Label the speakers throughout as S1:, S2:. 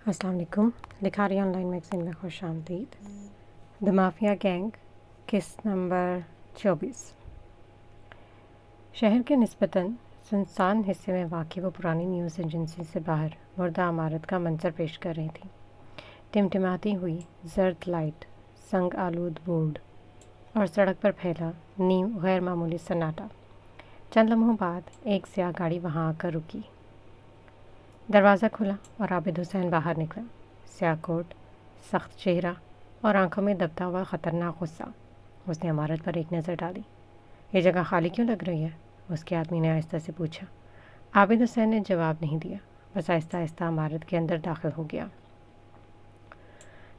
S1: السلام علیکم. لکھاری آن لائن میگزین میں خوش آمدید. دا مافیا گینگ قسط نمبر 24. شہر کے نسبتاً سنسان حصے میں واقع وہ پرانی نیوز ایجنسی سے باہر مردہ عمارت کا منظر پیش کر رہی تھی. ٹمٹماتی ہوئی زرد لائٹ، سنگ آلود بورڈ اور سڑک پر پھیلا نیم غیر معمولی سناٹا. چند لمحوں بعد ایک سیاہ گاڑی وہاں آ کر رکی. دروازہ کھلا اور عابد حسین باہر نکلا. سیاہ کوٹ، سخت چہرہ اور آنکھوں میں دبتا ہوا خطرناک غصہ. اس نے عمارت پر ایک نظر ڈالی. یہ جگہ خالی کیوں لگ رہی ہے؟ اس کے آدمی نے آہستہ سے پوچھا. عابد حسین نے جواب نہیں دیا، بس آہستہ آہستہ عمارت کے اندر داخل ہو گیا.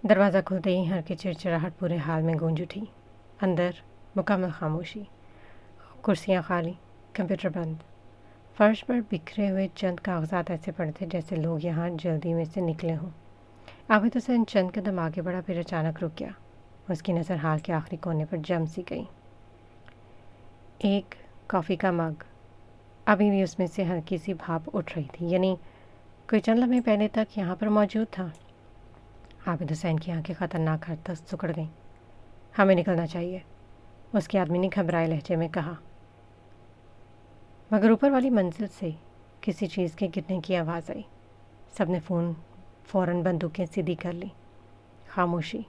S1: دروازہ کھلتے ہی ہر کی چڑچڑاہٹ پورے حال میں گونج اٹھی. اندر مکمل خاموشی، کرسیاں خالی، کمپیوٹر بند. فرش پر بکھرے ہوئے چند کاغذات ایسے پڑے تھے جیسے لوگ یہاں جلدی میں سے نکلے ہوں. عابد حسین چند قدم آگے بڑھا، پھر اچانک رک گیا. اس کی نظر ہال کے آخری کونے پر جم سی گئی. ایک کافی کا مگ. ابھی بھی اس میں سے ہلکی سی بھاپ اٹھ رہی تھی، یعنی کوئی چند لمحے پہلے تک یہاں پر موجود تھا. عابد حسین کی آنکھیں خطرناک حد تک سکڑ گئیں. ہمیں نکلنا چاہیے، اس کے آدمی نے گھبرائے لہجے میں کہا. مگر اوپر والی منزل سے کسی چیز کے گرنے کی آواز آئی. سب نے فوراً بندوقیں سیدھی کر لیں. خاموشی،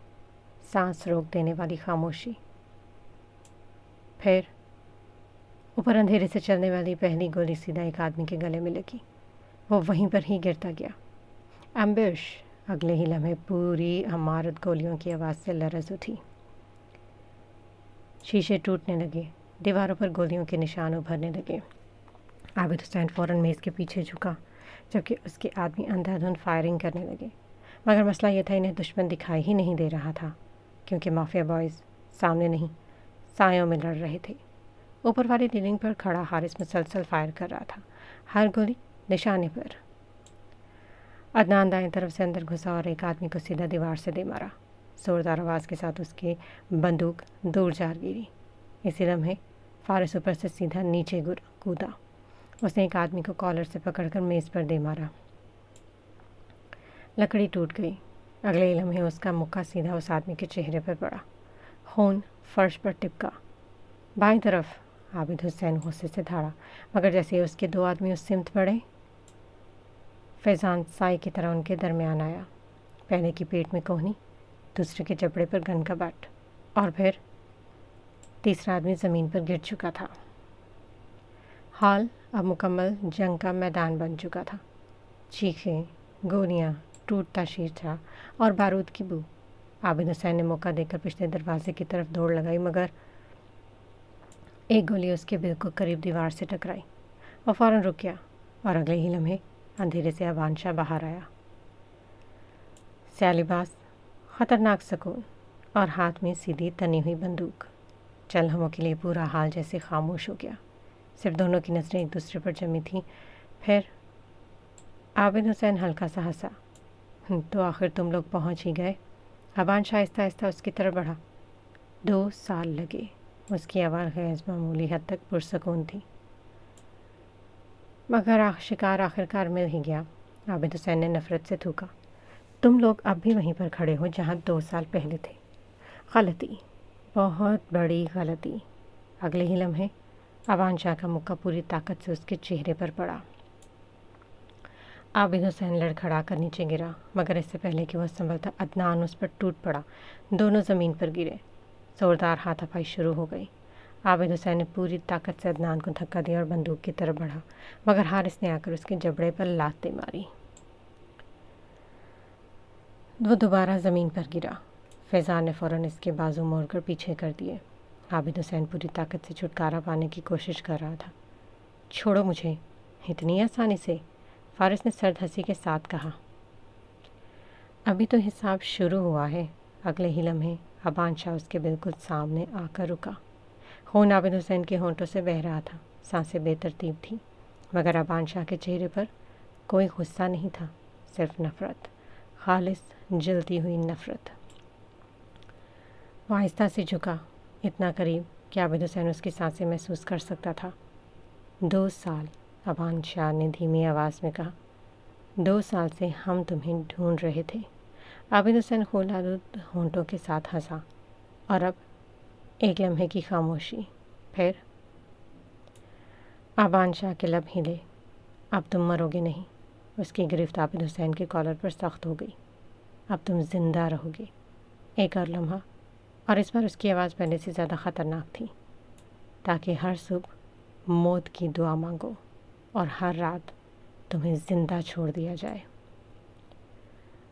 S1: سانس روک دینے والی خاموشی. پھر اوپر اندھیرے سے چلنے والی پہلی گولی سیدھا ایک آدمی کے گلے میں لگی. وہ وہیں پر ہی گرتا گیا. امبش. اگلے ہی لمحے پوری عمارت گولیوں کی آواز سے لرز اٹھی. شیشے ٹوٹنے لگے، دیواروں پر گولیوں کے نشان ابھرنے لگے. عابد حسین فوراً میز کے پیچھے جھکا، جبکہ اس کے آدمی اندھا دھند فائرنگ کرنے لگے. مگر مسئلہ یہ تھا، انہیں دشمن دکھائی ہی نہیں دے رہا تھا، کیونکہ مافیا بوائز سامنے نہیں، سایوں میں لڑ رہے تھے. اوپر والی ریلنگ پر کھڑا حارث مسلسل فائر کر رہا تھا، ہر گولی نشانے پر. عدنان دائیں طرف سے اندر گھسا اور ایک آدمی کو سیدھا دیوار سے دے مارا. زوردار آواز کے ساتھ اس کی بندوق دور جا گری. اسی لمحے فارس اوپر سے سیدھا نیچے کودا. اس نے ایک آدمی کو کالر سے پکڑ کر میز پر دے مارا. لکڑی ٹوٹ گئی. اگلے ہی لمحے اس کا مکہ سیدھا اس آدمی کے چہرے پر پڑا. خون فرش پر ٹپکا. بائیں طرف عابد حسین غصے سے دھاڑا، مگر جیسے ہی اس کے دو آدمی اس سمت بڑھے، فیضان سائے کی طرح ان کے درمیان آیا. پہلے کی پیٹ میں کوہنی، دوسرے کے جبڑے پر گن کا بٹ، اور پھر تیسرا آدمی زمین پر گر چکا تھا. حال اب مکمل جنگ کا میدان بن چکا تھا. چیخیں، گولیاں، ٹوٹتا شیشہ اور بارود کی بو. عابد حسین نے موقع دے کر پچھلے دروازے کی طرف دوڑ لگائی، مگر ایک گولی اس کے بالکل قریب دیوار سے ٹکرائی. وہ فوراً رک گیا اور اگلے ہی لمحے اندھیرے سے ابان شاہ باہر آیا. سیاہ لباس، خطرناک سکون اور ہاتھ میں سیدھی تنی ہوئی بندوق. چند لمحوں کے لیے پورا حال جیسے خاموش ہو گیا. صرف دونوں کی نظریں ایک دوسرے پر جمی تھیں. پھر عابد حسین ہلکا سا ہنسا. تو آخر تم لوگ پہنچ ہی گئے. ابان شاہ آہستہ آہستہ اس کی طرف بڑھا. 2 سال لگے. اس کی آواز غیر معمولی حد تک پرسکون تھی. مگر شکار آخرکار مل ہی گیا. عابد حسین نے نفرت سے تھوکا. تم لوگ اب بھی وہیں پر کھڑے ہو جہاں 2 سال پہلے تھے. غلطی، بہت بڑی غلطی. اگلے ہی لمحے ابان شاہ کا مکہ پوری طاقت سے اس کے چہرے پر پڑا. عابد حسین لڑکھڑا کر نیچے گرا، مگر اس سے پہلے کہ وہ سنبھلتا، عدنان اس پر ٹوٹ پڑا. دونوں زمین پر گرے. زوردار ہاتھ پائی شروع ہو گئی. عابد حسین نے پوری طاقت سے عدنان کو دھکا دیا اور بندوق کی طرف بڑھا، مگر حارث نے آ کر اس کے جبڑے پر لات دے ماری. وہ دوبارہ زمین پر گرا. فیضان نے فوراً اس کے بازو موڑ کر پیچھے کر دیے. عابد حسین پوری طاقت سے چھٹکارا پانے کی کوشش کر رہا تھا. چھوڑو مجھے. اتنی آسانی سے؟ فارس نے سرد ہنسی کے ساتھ کہا. ابھی تو حساب شروع ہوا ہے. اگلے ہی لمحے ابان شاہ اس کے بالکل سامنے آ کر رکا. خون عابد حسین کے ہونٹوں سے بہہ رہا تھا. سانسیں بے ترتیب تھیں، مگر ابان شاہ کے چہرے پر کوئی غصہ نہیں تھا، صرف نفرت، خالص جلتی ہوئی نفرت. وہ آہستہ سے جھکا، اتنا قریب کہ عابد حسین اس کی سانسیں محسوس کر سکتا تھا. 2 سال. ابان شاہ نے دھیمی آواز میں کہا. 2 سال سے ہم تمہیں ڈھونڈ رہے تھے۔ عابد حسین خول آلود ہونٹوں کے ساتھ ہنسا، اور اب ایک لمحے کی خاموشی، پھر آبان شاہ کے لب ہلے۔ اب تم مرو گے نہیں۔ اس کی گرفت عابد حسین کے کالر پر سخت ہو گئی۔ اب تم زندہ رہو گے۔ ایک اور لمحہ، اور اس بار اس کی آواز پہلے سے زیادہ خطرناک تھی، تاکہ ہر صبح موت کی دعا مانگو اور ہر رات تمہیں زندہ چھوڑ دیا جائے۔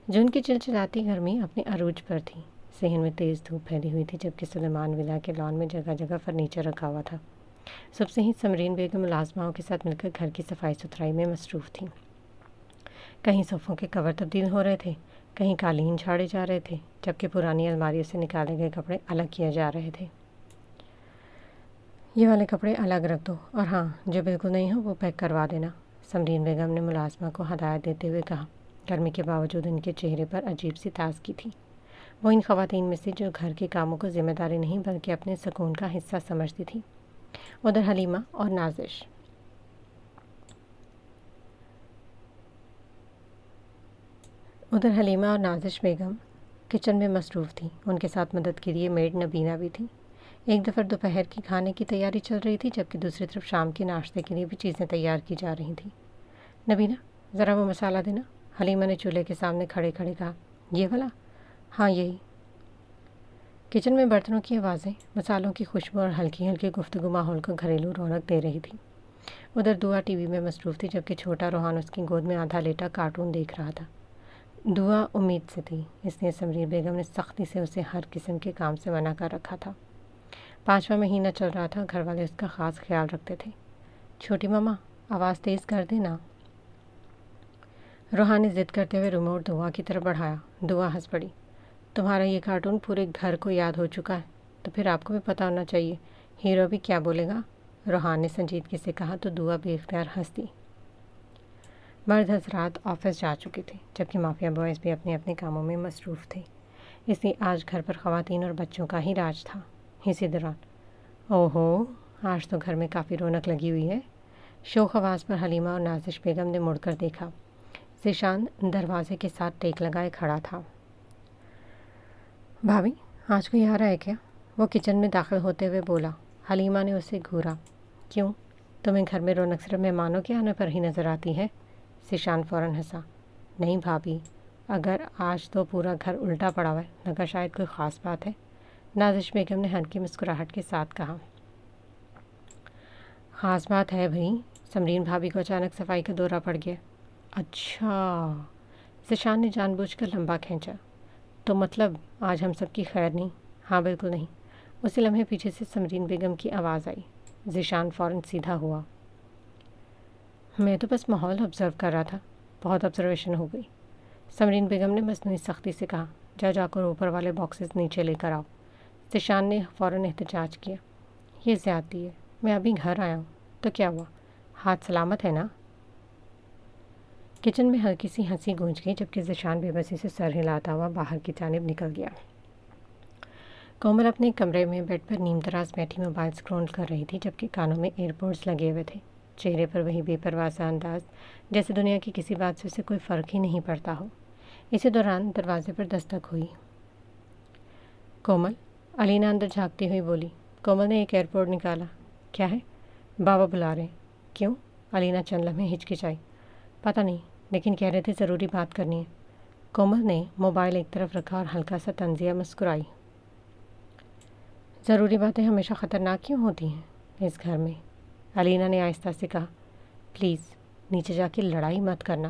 S1: جون کی چلچلاتی گرمی اپنے عروج پر تھی۔ صحن میں تیز دھوپ پھیلی ہوئی تھی، جبکہ سلیمان ولا کے لان میں جگہ جگہ فرنیچر رکھا ہوا تھا۔ صبح سے ہی سمرین بیگم ملازماؤں کے ساتھ مل کر گھر کی صفائی ستھرائی میں مصروف تھیں۔ کہیں صوفوں کے کور تبدیل ہو رہے تھے، کہیں قالین جھاڑے جا رہے تھے، جبکہ پرانی الماریوں سے نکالے گئے کپڑے الگ کیے جا رہے تھے۔ یہ والے کپڑے الگ رکھ دو، اور ہاں، جو بالکل نہیں ہو وہ پیک کروا دینا، سمرین بیگم نے ملازمہ کو ہدایت دیتے ہوئے کہا۔ گرمی کے باوجود ان کے چہرے پر عجیب سی تازگی تھی۔ وہ ان خواتین میں سے جو گھر کے کاموں کو ذمہ داری نہیں بلکہ اپنے سکون کا حصہ سمجھتی تھی۔ ادھر حلیمہ اور نازش بیگم کچن میں مصروف تھیں۔ ان کے ساتھ مدد کے لیے میڈ نبینہ بھی تھی۔ ایک طرف دوپہر کی کھانے کی تیاری چل رہی تھی، جبکہ دوسری طرف شام کے ناشتے کے لیے بھی چیزیں تیار کی جا رہی تھیں۔ نبینہ، ذرا وہ مسالہ دینا، حلیمہ نے چولہے کے سامنے کھڑے کھڑے کہا۔ یہ والا؟ ہاں، یہی۔ کچن میں برتنوں کی آوازیں، مسالوں کی خوشبو اور ہلکی ہلکی گفتگو ماحول کو گھریلو رونق دے رہی تھی۔ ادھر دعا ٹی وی میں مصروف تھی، جبکہ چھوٹا روحان اس کی گود میں آدھا لیٹا کارٹون دیکھ رہا تھا۔ دعا امید سے تھی، اس لیے سمرین بیگم نے سختی سے اسے ہر قسم کے کام سے منع کر رکھا تھا۔ 5واں مہینہ چل رہا تھا، گھر والے اس کا خاص خیال رکھتے تھے۔ چھوٹی ماما، آواز تیز کر دینا۔ روحان نے ضد کرتے ہوئے ریموٹ دعا کی طرف بڑھایا۔ دعا ہنس پڑی۔ تمہارا یہ کارٹون پورے گھر کو یاد ہو چکا ہے، تو پھر آپ کو بھی پتہ ہونا چاہیے ہیرو بھی کیا بولے گا، روحان نے سنجیدگی سے کہا تو دعا بے اختیار ہنس دی۔ مرد حضرات آفس جا چکے تھے، جبکہ مافیا بوائز بھی اپنے اپنے کاموں میں مصروف تھے، اس لیے آج گھر پر خواتین اور بچوں کا ہی راج تھا۔ اسی دوران، اوہو، آج تو گھر میں کافی رونق لگی ہوئی ہے۔ شوخ آواز پر حلیمہ اور نازش بیگم نے مڑ کر دیکھا۔ ذیشان دروازے کے ساتھ ٹیک لگائے کھڑا تھا۔ بھابھی، آج کوئی آ رہا ہے کیا؟ وہ کچن میں داخل ہوتے ہوئے بولا۔ حلیمہ نے اسے گھورا۔ کیوں؟ تمہیں گھر میں رونق صرف مہمانوں کے آنے پر ہی نظر آتی ہے؟ ذیشان فوراً ہنسا۔ نہیں بھابھی، اگر آج تو پورا گھر الٹا پڑا ہوا ہے، لگا شاید کوئی خاص بات ہے، نازش بیگم نے ہلکی مسکراہٹ کے ساتھ کہا۔ خاص بات ہے بھئی، سمرین بھابھی کو اچانک صفائی کا دورہ پڑ گیا۔ اچھا، ذیشان نے جان بوجھ کر لمبا کھینچا۔ تو مطلب آج ہم سب کی خیر نہیں؟ ہاں بالکل نہیں۔ اسی لمحے پیچھے سے سمرین بیگم کی آواز آئی۔ ذیشان فوراً سیدھا ہوا۔ میں تو بس ماحول آبزرو کر رہا تھا۔ بہت آبزرویشن ہو گئی، سمرین بیگم نے مصنوعی سختی سے کہا۔ جا کر اوپر والے باکسز نیچے لے کر آؤ۔ ذیشان نے فوراً احتجاج کیا۔ یہ زیادتی ہے، میں ابھی گھر آیا ہوں، تو کیا ہوا؟ ہاتھ سلامت ہے نا؟ کچن میں ہلکی سی ہنسی گونج گئی، جبکہ ذیشان بے بسی سے سر ہلاتا ہوا باہر کی جانب نکل گیا۔ کومل اپنے کمرے میں بیڈ پر نیم تراز بیٹھی موبائل اسکرول کر رہی تھی، جبکہ کانوں میں ایئر پوڈز لگے ہوئے تھے، چہرے پر وہی بے پرواہ سا انداز، جیسے دنیا کی کسی بات سے اسے کوئی فرق ہی نہیں پڑتا ہو۔ اسی دوران دروازے پر دستک ہوئی۔ کومل، علینا اندر جھانکتی ہوئی بولی۔ کومل نے ایک ایئر پوڈ نکالا۔ کیا ہے؟ بابا بلا رہے ہیں۔ کیوں؟ علینا چند لمحے ہچکچائی۔ پتہ نہیں، لیکن کہہ رہے تھے ضروری بات کرنی ہے۔ کومل نے موبائل ایک طرف رکھا اور ہلکا سا طنزیہ مسکرائی۔ ضروری باتیں ہمیشہ خطرناک کیوں ہوتی ہیں اس گھر میں؟ علینا نے آہستہ سے کہا۔ پلیز نیچے جا کے لڑائی مت کرنا۔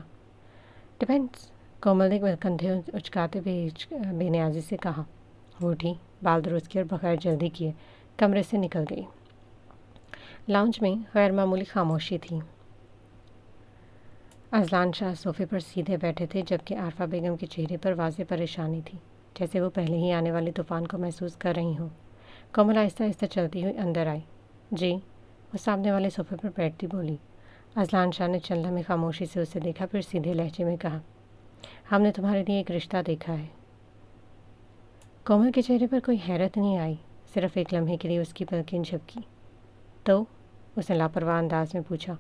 S1: ڈیپینڈس، کومل نے کندھے اچکاتے بے نیازی سے کہا۔ وہ اٹھی، بال درست کیے اور بغیر جلدی کیے کمرے سے نکل گئی۔ لاؤنج میں غیر معمولی خاموشی تھی۔ اذلان شاہ صوفے پر سیدھے بیٹھے تھے، جبکہ عارفہ بیگم کے چہرے پر واضح پریشانی تھی، جیسے وہ پہلے ہی آنے والے طوفان کو محسوس کر رہی ہوں۔ کومل آہستہ آہستہ چلتی ہوئی اندر آئی۔ جی، وہ سامنے والے صوفے پر بیٹھتی بولی۔ اذلان شاہ نے چند لمحے خاموشی سے اسے دیکھا، پھر سیدھے لہجے میں کہا، ہم نے تمہارے لیے ایک رشتہ دیکھا ہے۔ کومل کے چہرے پر کوئی حیرت نہیں آئی، صرف ایک لمحے کے لیے اس کی پلکیں جھپکی۔ تو اس نے لاپرواہ انداز میں پوچھا۔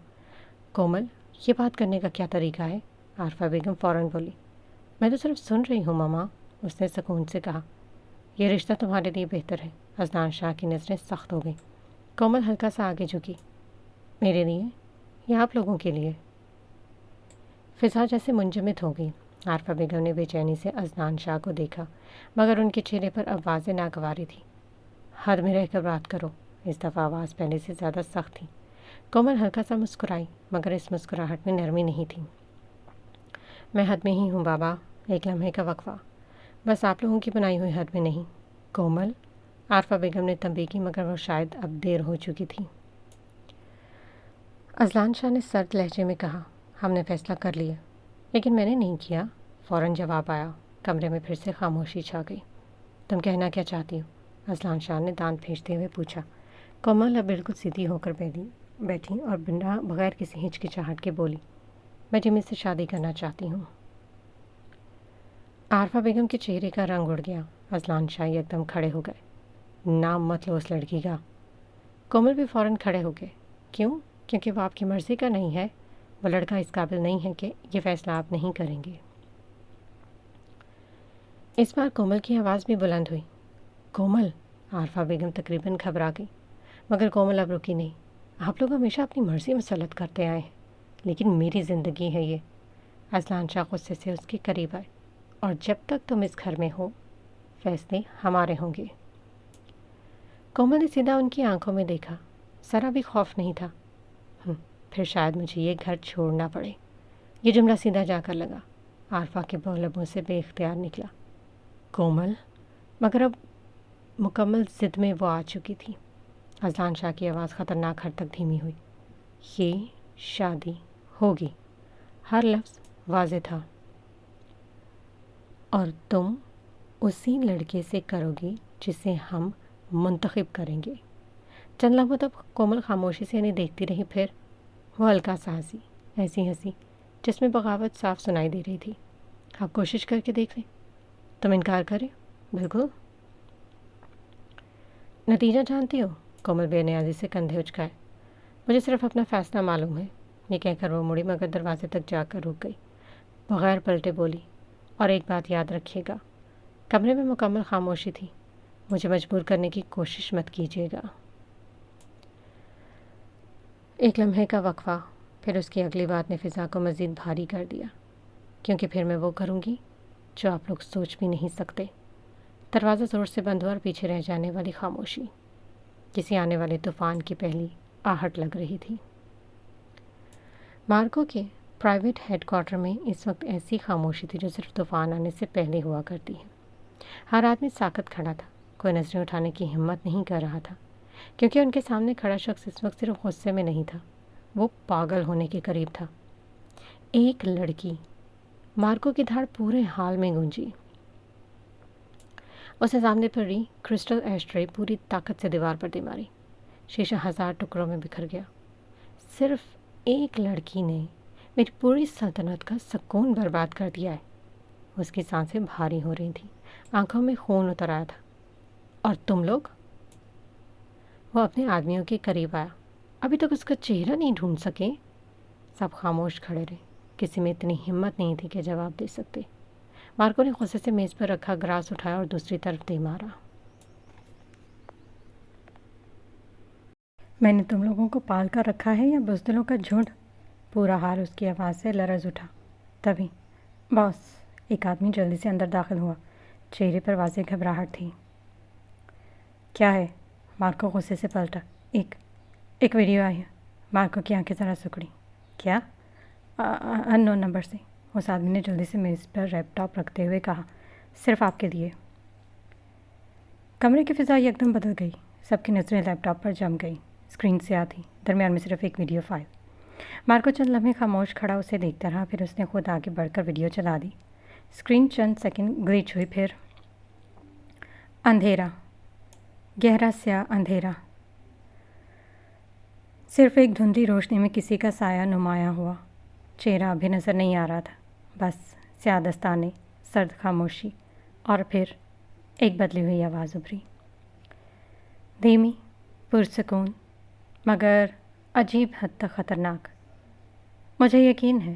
S1: کومل، یہ بات کرنے کا کیا طریقہ ہے؟ عارفہ بیگم فوراً بولی۔ میں تو صرف سن رہی ہوں ماما، اس نے سکون سے کہا۔ یہ رشتہ تمہارے لیے بہتر ہے۔ عدنان شاہ کی نظریں سخت ہو گئیں۔ کومل ہلکا سا آگے جھکی۔ میرے لیے یا آپ لوگوں کے لیے؟ فضا جیسے منجمد ہو گئی۔ عارفہ بیگم نے بے چینی سے عدنان شاہ کو دیکھا، مگر ان کے چہرے پر اب واضح ناگواری تھی۔ حد میں رہ کر بات کرو۔ اس دفعہ آواز پہلے سے زیادہ سخت تھی۔ کومل ہلکا سا مسکرائی، مگر اس مسکراہٹ میں نرمی نہیں تھی۔ میں حد میں ہی ہوں بابا۔ ایک لمحے کا وقفہ۔ بس آپ لوگوں کی بنائی ہوئی حد میں نہیں۔ کومل، عارفہ بیگم نے تنبیہ کی، مگر وہ شاید اب دیر ہو چکی تھی۔ عدنان شاہ نے سرد لہجے میں کہا، ہم نے فیصلہ کر لیا۔ لیکن میں نے نہیں کیا، فوراً جواب آیا۔ کمرے میں پھر سے خاموشی چھا گئی۔ تم کہنا کیا چاہتی ہو؟ عدنان شاہ نے دانت پھینچتے ہوئے پوچھا۔ کومل اب بالکل سیدھی ہو کر بیٹھی اور بغیر کسی ہچکچاہٹ کے بولی، میں جمی سے شادی کرنا چاہتی ہوں۔ عارفہ بیگم کے چہرے کا رنگ اڑ گیا۔ عدنان شاہ ایک دم کھڑے ہو گئے۔ نام مت لو اس لڑکی کا۔ کومل بھی فوراً کھڑے ہو گئے۔ کیوں؟ کیونکہ وہ آپ کی مرضی کا نہیں ہے۔ وہ لڑکا اس قابل نہیں ہے کہ یہ فیصلہ آپ نہیں کریں گے۔ اس بار کومل کی آواز بھی بلند ہوئی۔ کومل! عارفہ بیگم تقریباً گھبرا گئی، مگر کومل اب رکی نہیں۔ آپ لوگ ہمیشہ اپنی مرضی مسلط کرتے آئے ہیں، لیکن میری زندگی ہے یہ۔ عدنان شاہ غصے سے اس کے قریب آئے۔ اور جب تک تم اس گھر میں ہو، فیصلے ہمارے ہوں گے۔ کومل نے سیدھا ان کی آنکھوں میں دیکھا۔ ذرا بھی خوف نہیں تھا۔ پھر شاید مجھے یہ گھر چھوڑنا پڑے۔ یہ جملہ سیدھا جا کر لگا۔ عارفہ کے لبوں سے بے اختیار نکلا، کومل، مگر اب مکمل ضد میں وہ آ چکی تھی۔ عدنان شاہ کی آواز خطرناک حد تک دھیمی ہوئی۔ یہ شادی ہوگی۔ ہر لفظ واضح تھا۔ اور تم اسی لڑکے سے کرو گی جسے ہم منتخب کریں گے۔ چند لمحوں تک کومل خاموشی سے انہیں دیکھتی رہی، پھر وہ ہلکا سا ہنسی، ایسی ہنسی جس میں بغاوت صاف سنائی دے رہی تھی۔ آپ کوشش کر کے دیکھ لیں۔ تم انکار کریں؟ بالکل۔ نتیجہ جانتی ہو؟ کومل بے نیازی سے کندھے اچکائے۔ مجھے صرف اپنا فیصلہ معلوم ہے۔ یہ کہہ کر وہ مڑی، مگر دروازے تک جا کر رک گئی، بغیر پلٹے بولی، اور ایک بات یاد رکھیے گا۔ کمرے میں مکمل خاموشی تھی۔ مجھے مجبور کرنے کی کوشش مت کیجیے گا۔ ایک لمحے کا وقفہ، پھر اس کی اگلی بات نے فضا کو مزید بھاری کر دیا۔ کیونکہ پھر میں وہ کروں گی جو آپ لوگ سوچ بھی نہیں سکتے۔ دروازہ زور سے بند ہوا اور پیچھے رہ جانے والی خاموشی کسی آنے والے طوفان کی پہلی آہٹ لگ رہی تھی۔ مارکو کے پرائیویٹ ہیڈ کوارٹر میں اس وقت ایسی خاموشی تھی جو صرف طوفان آنے سے پہلے ہوا کرتی ہے۔ ہر آدمی ساکت کھڑا تھا، کوئی نظریں اٹھانے کی ہمت نہیں کر رہا تھا، کیونکہ ان کے سامنے کھڑا شخص اس وقت صرف غصے میں نہیں تھا، وہ پاگل ہونے کے قریب تھا۔ ایک لڑکی! مارکو کی دھاڑ پورے حال میں گونجی۔ اسے سامنے پر رہی کرسٹل ایش ٹرے پوری طاقت سے دیوار پر دے ماری۔ شیشہ ہزار ٹکڑوں میں بکھر گیا۔ صرف ایک لڑکی نے میری پوری سلطنت کا سکون برباد کر دیا ہے۔ اس کی سانسیں بھاری ہو رہی تھیں، آنکھوں میں خون اتر آیا تھا۔ اور تم لوگ؟ وہ اپنے آدمیوں کے قریب آیا۔ ابھی تک اس کا چہرہ نہیں ڈھونڈ سکے؟ سب خاموش کھڑے رہے۔ کسی میں اتنی ہمت نہیں تھی کہ جواب دے سکتے۔ مارکو نے غصے سے میز پر رکھا گراس اٹھایا اور دوسری طرف دے مارا۔ میں نے تم لوگوں کو پال کر رکھا ہے یا بزدلوں کا جھنڈ؟ پورا حال اس کی آواز سے لرز اٹھا۔ تبھی باس! ایک آدمی جلدی سے اندر داخل ہوا، چہرے پر واضح گھبراہٹ تھی۔ کیا ہے؟ مارکو غصے سے پلٹا۔ ایک ویڈیو آئی ہے۔ مارکو کی آنکھیں ذرا سکڑی۔ کیا؟ ان نون نمبر سے۔ اس آدمی نے جلدی سے میز پر لیپ ٹاپ رکھتے ہوئے کہا، صرف آپ کے لیے۔ کمرے کی فضا یکدم بدل گئی۔ سب کی نظریں لیپ ٹاپ پر جم گئیں۔ اسکرین سیاہ تھی، درمیان میں صرف ایک ویڈیو فائل۔ مارکو چند لمحے خاموش کھڑا اسے دیکھتا رہا، پھر اس نے خود آگے بڑھ کر ویڈیو چلا دی۔ اسکرین چند سیکنڈ گلیچ ہوئی، پھر اندھیرا، گہرا سیاہ اندھیرا۔ صرف ایک دھندلی روشنی میں کسی کا سایہ نمایاں ہوا۔ چہرہ ابھی نظر نہیں آ رہا تھا، بس سیاہ دستانے، سرد خاموشی، اور پھر ایک بدلی ہوئی آواز ابھری، دھیمی، پرسکون، مگر عجیب حد تک خطرناک۔ مجھے یقین ہے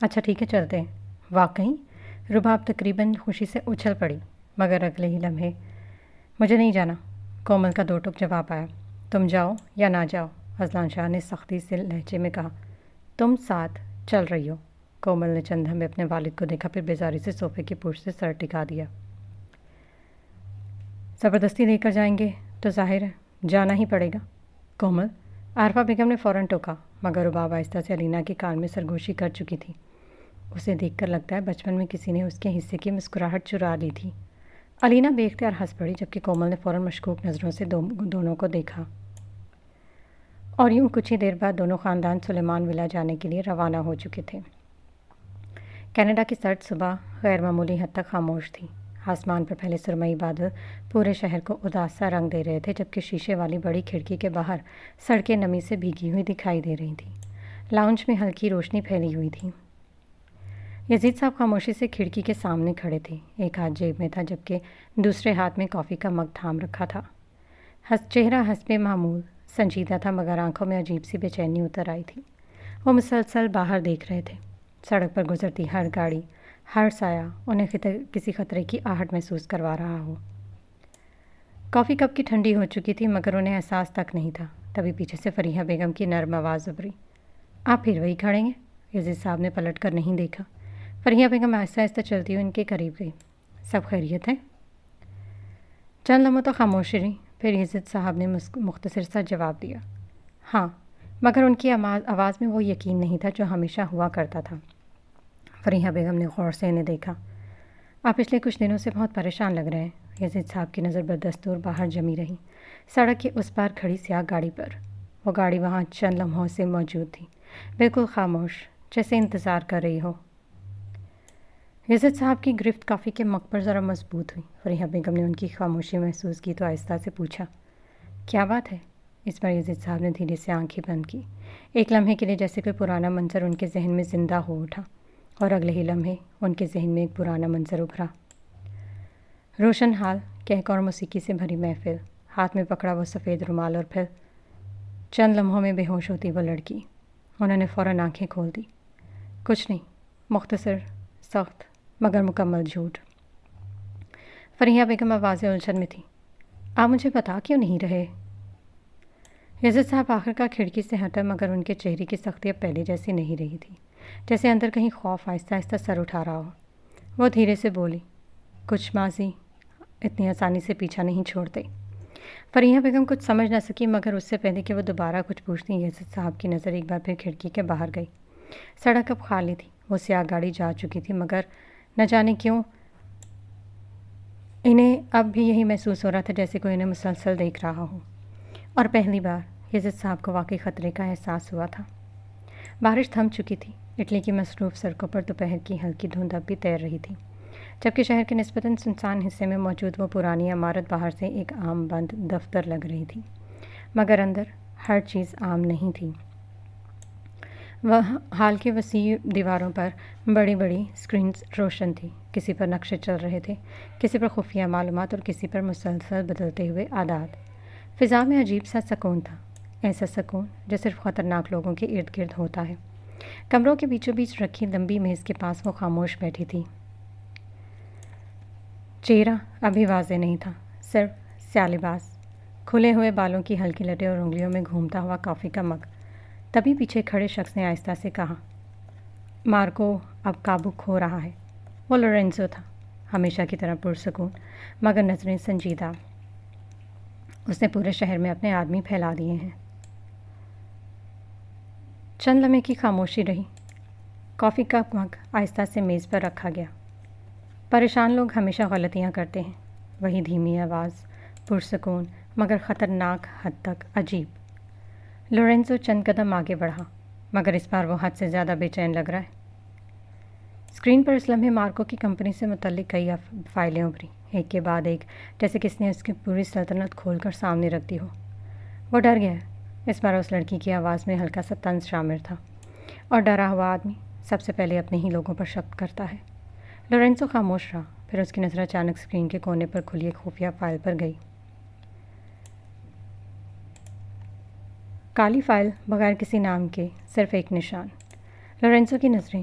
S1: اچھا ٹھیک ہے چلتے ہیں۔ واقعی؟ رباب تقریباً خوشی سے اچھل پڑی، مگر اگلے ہی لمحے مجھے نہیں جانا، کومل کا دو ٹوک جواب آیا۔ تم جاؤ یا نہ جاؤ، اذلان شاہ نے سختی سے لہجے میں کہا۔ تم ساتھ چل رہی ہو۔ کومل نے چند لمحے اپنے والد کو دیکھا، پھر بیزاری سے صوفے کی پشت سے سر ٹکا دیا۔ زبردستی لے کر جائیں گے تو ظاہر ہے جانا ہی پڑے گا۔ کومل، عارفہ بیگم نے فوراً ٹوکا، مگر رباب آہستہ سے علینا کے کان میں سرگوشی کر چکی تھی۔ اسے دیکھ کر لگتا ہے بچپن میں کسی نے اس کے حصے کی مسکراہٹ چرا لی تھی۔ علینا بے اختیار ہنس پڑی، جبکہ کومل نے فوراً مشکوک نظروں سے دونوں کو دیکھا۔ اور یوں کچھ ہی دیر بعد دونوں خاندان سلیمان ولا جانے کے لیے روانہ ہو چکے تھے۔ کینیڈا کی سرد صبح غیر معمولی حد تک خاموش تھی۔ آسمان پر پہلے سرمئی بادل پورے شہر کو اداس سا رنگ دے رہے تھے، جبکہ شیشے والی بڑی کھڑکی کے باہر سڑکیں نمی سے بھیگی ہوئی دکھائی دے رہی تھیں۔ لاؤنج میں ہلکی روشنی پھیلی ہوئی تھی۔ یزید صاحب خاموشی سے کھڑکی کے سامنے کھڑے تھے، ایک ہاتھ جیب میں تھا جبکہ دوسرے ہاتھ میں کافی کا مگ تھام رکھا تھا۔ چہرہ حسب معمول سنجیدہ تھا، مگر آنکھوں میں عجیب سی بے چینی اتر آئی تھی۔ وہ مسلسل باہر دیکھ رہے تھے۔ سڑک پر گزرتی ہر گاڑی، ہر سایہ انہیں کسی خطرے کی آہٹ محسوس کروا رہا ہو۔ کافی کپ کی ٹھنڈی ہو چکی تھی، مگر انہیں احساس تک نہیں تھا۔ تبھی پیچھے سے فریحہ بیگم کی نرم آواز ابھری۔ آپ پھر وہی کھڑے ہیں؟ یزید صاحب نے پلٹ کر نہیں دیکھا۔ فریحہ بیگم آہستہ آہستہ چلتی ہوئی ان کے قریب گئی۔ سب خیریت ہے؟ چند لمحوں تو خاموشی رہی، پھر یزید صاحب نے مختصر سا جواب دیا، ہاں، مگر ان کی آواز میں وہ یقین نہیں تھا جو ہمیشہ ہوا کرتا تھا۔ فریحہ بیگم نے غور سے انہیں دیکھا۔ آپ پچھلے کچھ دنوں سے بہت پریشان لگ رہے ہیں۔ یزید صاحب کی نظر بدستور باہر جمی رہی، سڑک کے اس پار کھڑی سیاہ گاڑی پر۔ وہ گاڑی وہاں چند لمحوں سے موجود تھی، بالکل خاموش، جیسے انتظار کر رہی ہو۔ یزید صاحب کی گرفت کافی کے مگ پر ذرا مضبوط ہوئی۔ فریحہ بیگم نے ان کی خاموشی محسوس کی تو آہستہ سے پوچھا، کیا بات ہے؟ اس پر یزید صاحب نے دھیرے سے آنکھیں بند کی۔ ایک لمحے کے لیے جیسے کوئی پرانا منظر ان کے ذہن میں زندہ ہو اٹھا، اور اگلے ہی لمحے ان کے ذہن میں ایک پرانا منظر ابھرا۔ روشن حال، کہک اور موسیقی سے بھری محفل، ہاتھ میں پکڑا وہ سفید رومال، اور پھر چند لمحوں میں بے ہوش ہوتی وہ لڑکی۔ انہوں نے فوراً آنکھیں کھول دی۔ کچھ نہیں، مختصر، سخت، مگر مکمل جھوٹ۔ فریحہ بیگم آواز الجھن میں تھی۔ آپ مجھے بتا کیوں نہیں رہے؟ یزید صاحب آخر کا کھڑکی سے ہٹا، مگر ان کے چہرے کی سختی اب پہلے جیسی نہیں رہی تھی، جیسے اندر کہیں خوف آہستہ آہستہ سر اٹھا رہا ہو۔ وہ دھیرے سے بولی، کچھ ماضی اتنی آسانی سے پیچھا نہیں چھوڑتے۔ فریحہ بیگم کچھ سمجھ نہ سکی، مگر اس سے پہلے کہ وہ دوبارہ کچھ پوچھتی، یزید صاحب کی نظر ایک بار پھر کھڑکی کے باہر گئی۔ سڑک اب خالی تھی، وہ سیاہ گاڑی جا چکی تھی، مگر نہ جانے کیوں انہیں اب بھی یہی محسوس ہو رہا تھا جیسے کوئی انہیں مسلسل دیکھ رہا ہو۔ اور پہلی بار یزید صاحب کو واقعی خطرے کا احساس ہوا تھا۔ بارش تھم چکی تھی، اٹلی کی مصروف سڑکوں پر دوپہر کی ہلکی دھند اب بھی تیر رہی تھی، جبکہ شہر کے نسبتاً سنسان حصے میں موجود وہ پرانی عمارت باہر سے ایک عام بند دفتر لگ رہی تھی، مگر اندر ہر چیز عام نہیں تھی۔ وہ ہال کے وسیع دیواروں پر بڑی بڑی اسکرینز روشن تھیں، کسی پر نقشے چل رہے تھے، کسی پر خفیہ معلومات، اور کسی پر مسلسل بدلتے ہوئے عادات۔ فضا میں عجیب سا سکون تھا، ایسا سکون جو صرف خطرناک لوگوں کے ارد گرد ہوتا ہے۔ کمروں کے بیچوں بیچ رکھی لمبی میز کے پاس وہ خاموش بیٹھی تھی۔ چہرہ ابھی واضح نہیں تھا، صرف سیاہ لباس، کھلے ہوئے بالوں کی ہلکی لٹیں اور انگلیوں میں گھومتا ہوا کافی کا مگ۔ تبھی پیچھے کھڑے شخص نے آہستہ سے کہا، مارکو اب قابو کھو رہا ہے۔ وہ لورینزو تھا، ہمیشہ کی طرح پرسکون، مگر نظریں سنجیدہ۔ اس نے پورے شہر میں اپنے آدمی پھیلا دیے ہیں۔ چند لمحے کی خاموشی رہی۔ کافی کا مگ آہستہ سے میز پر رکھا گیا۔ پریشان لوگ ہمیشہ غلطیاں کرتے ہیں، وہی دھیمی آواز، پرسکون مگر خطرناک حد تک عجیب۔ لورینزو چند قدم آگے بڑھا، مگر اس بار وہ حد سے زیادہ بے چین لگ رہا ہے۔ اسکرین پر اس لمحے مارکو کی کمپنی سے متعلق کئی فائلیں ابھری، ایک کے بعد ایک، جیسے کس نے اس کی پوری سلطنت کھول کر سامنے رکھ دی ہو۔ وہ ڈر گیا ہے۔ اس بار اس لڑکی کی آواز میں ہلکا سا طنز شامل تھا، اور ڈرا ہوا آدمی سب سے پہلے اپنے ہی لوگوں پر شک کرتا ہے۔ لورینزو خاموش رہا، پھر اس کی نظر اچانک اسکرین کے کونے پر کھلی ایک خفیہ فائل پر گئی۔ کالی فائل، بغیر کسی نام کے، صرف ایک نشان۔ لورینزو کی نظریں